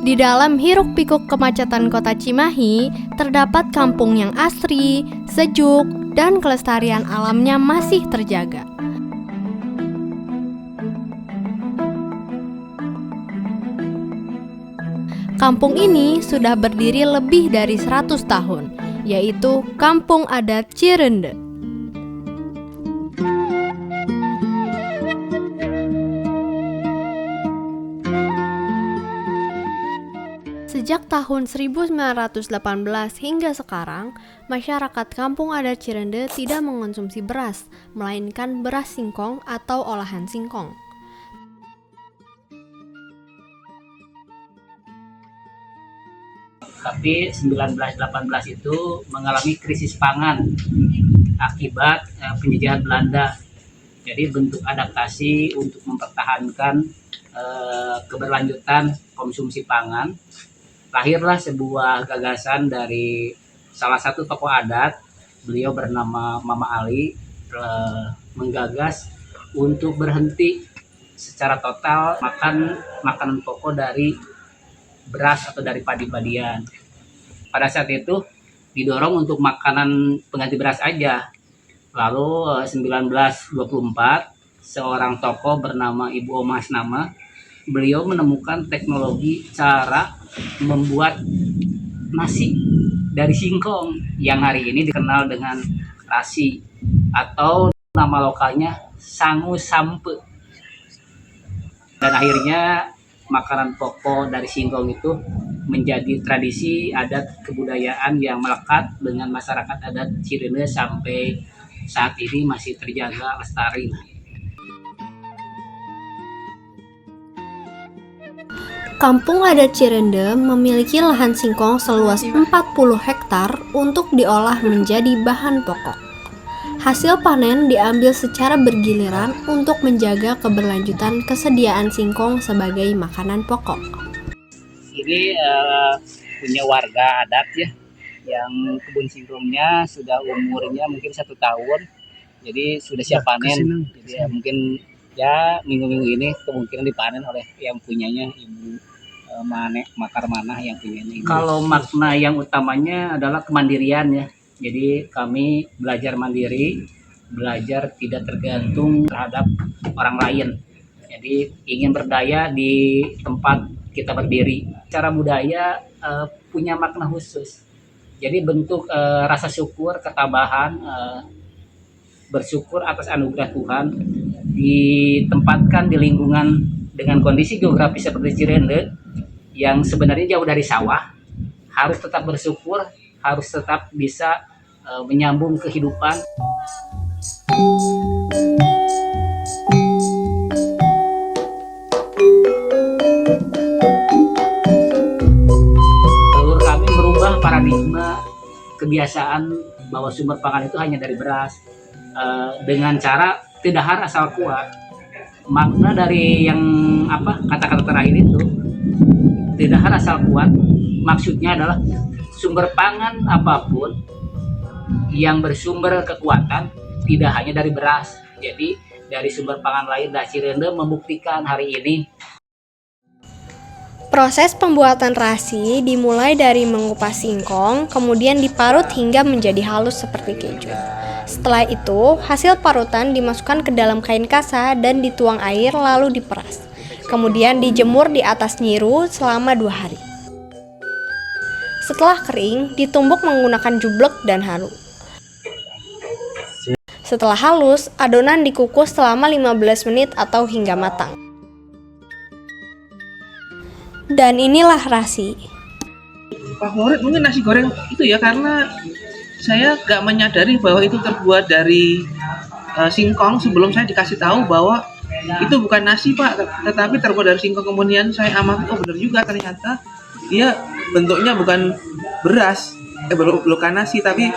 Di dalam hiruk-pikuk kemacetan kota Cimahi, terdapat kampung yang asri, sejuk, dan kelestarian alamnya masih terjaga. Kampung ini sudah berdiri lebih dari 100 tahun, yaitu Kampung Adat Cirende. Sejak tahun 1918 hingga sekarang, masyarakat Kampung Adat Cirende tidak mengonsumsi beras, melainkan beras singkong atau olahan singkong. Tapi 1918 itu mengalami krisis pangan akibat penjajahan Belanda. Jadi bentuk adaptasi untuk mempertahankan keberlanjutan konsumsi pangan, lahirlah sebuah gagasan dari salah satu tokoh adat. Beliau bernama Mama Ali, menggagas untuk berhenti secara total makan makanan pokok dari beras atau dari padi-padian. Pada saat itu didorong untuk makanan pengganti beras aja. Lalu 1924 seorang tokoh bernama Ibu Omas Nama, beliau menemukan teknologi cara membuat nasi dari singkong yang hari ini dikenal dengan rasi atau nama lokalnya sangu sampe. Dan akhirnya makanan pokok dari singkong itu menjadi tradisi adat kebudayaan yang melekat dengan masyarakat adat Cirende sampai saat ini masih terjaga lestari. Kampung Adat Cirende memiliki lahan singkong seluas 40 hektar untuk diolah menjadi bahan pokok. Hasil panen diambil secara bergiliran untuk menjaga keberlanjutan kesediaan singkong sebagai makanan pokok. Ini punya warga adat ya, yang kebun singkongnya sudah umurnya mungkin 1 tahun, jadi sudah siap panen. Jadi ya, mungkin ya minggu-minggu ini kemungkinan dipanen oleh yang punyanya Ibu Makar Manah yang punyanya Ibu. Kalau makna yang utamanya adalah kemandirian ya. Jadi kami belajar mandiri, belajar tidak tergantung terhadap orang lain. Jadi ingin berdaya di tempat kita berdiri. Cara budaya punya makna khusus. Jadi bentuk rasa syukur, ketabahan, bersyukur atas anugerah Tuhan, ditempatkan di lingkungan dengan kondisi geografis seperti Cirende yang sebenarnya jauh dari sawah, harus tetap bersyukur, harus tetap bisa menyambung kehidupan. Leluhur kami merubah paradigma kebiasaan bahwa sumber pangan itu hanya dari beras, dengan cara tidak harus asal kuat. Makna dari yang kata-kata terakhir itu tidak harus asal kuat, maksudnya adalah sumber pangan apapun yang bersumber kekuatan tidak hanya dari beras. Jadi dari sumber pangan lain, Cirende membuktikan hari ini. Proses pembuatan rasi dimulai dari mengupas singkong, kemudian diparut hingga menjadi halus seperti keju. Setelah itu, hasil parutan dimasukkan ke dalam kain kasa dan dituang air lalu diperas. Kemudian dijemur di atas nyiru selama 2 hari. Setelah kering, ditumbuk menggunakan jublek dan halu. Setelah halus, adonan dikukus selama 15 menit atau hingga matang. Dan inilah rasi. Favorit mungkin nasi goreng itu ya, karena saya gak menyadari bahwa itu terbuat dari singkong sebelum saya dikasih tahu bahwa itu bukan nasi Pak, tetapi terbuat dari singkong. Kemudian saya amati, oh benar juga, ternyata dia bentuknya bukan beras, bukan nasi, tapi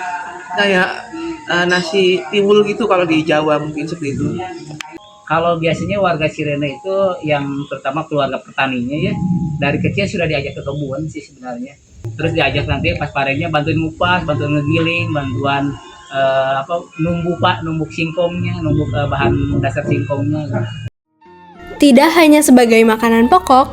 kayak nasi tiwul gitu kalau di Jawa mungkin seperti itu. Kalau biasanya warga Cirende itu yang terutama keluarga petaninya ya, dari kecil sudah diajak ke kebun sih sebenarnya. Terus diajak nanti pas parenya bantuin ngupas, bantuin ngegiling, bantuan numbuk singkongnya, numbuk bahan dasar singkongnya. Tidak hanya sebagai makanan pokok,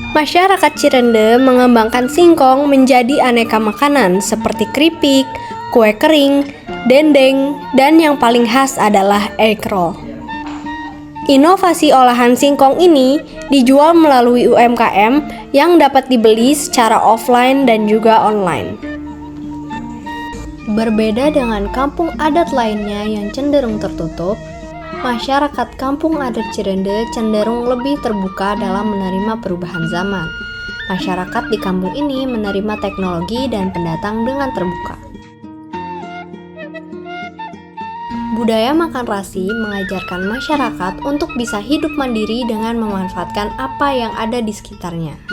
Masyarakat Cirende mengembangkan singkong menjadi aneka makanan seperti keripik, kue kering, dendeng, dan yang paling khas adalah egg roll. Inovasi olahan singkong ini dijual melalui UMKM yang dapat dibeli secara offline dan juga online. Berbeda dengan kampung adat lainnya yang cenderung tertutup, masyarakat kampung adat Cirende cenderung lebih terbuka dalam menerima perubahan zaman. Masyarakat di kampung ini menerima teknologi dan pendatang dengan terbuka. Budaya makan rasi mengajarkan masyarakat untuk bisa hidup mandiri dengan memanfaatkan apa yang ada di sekitarnya.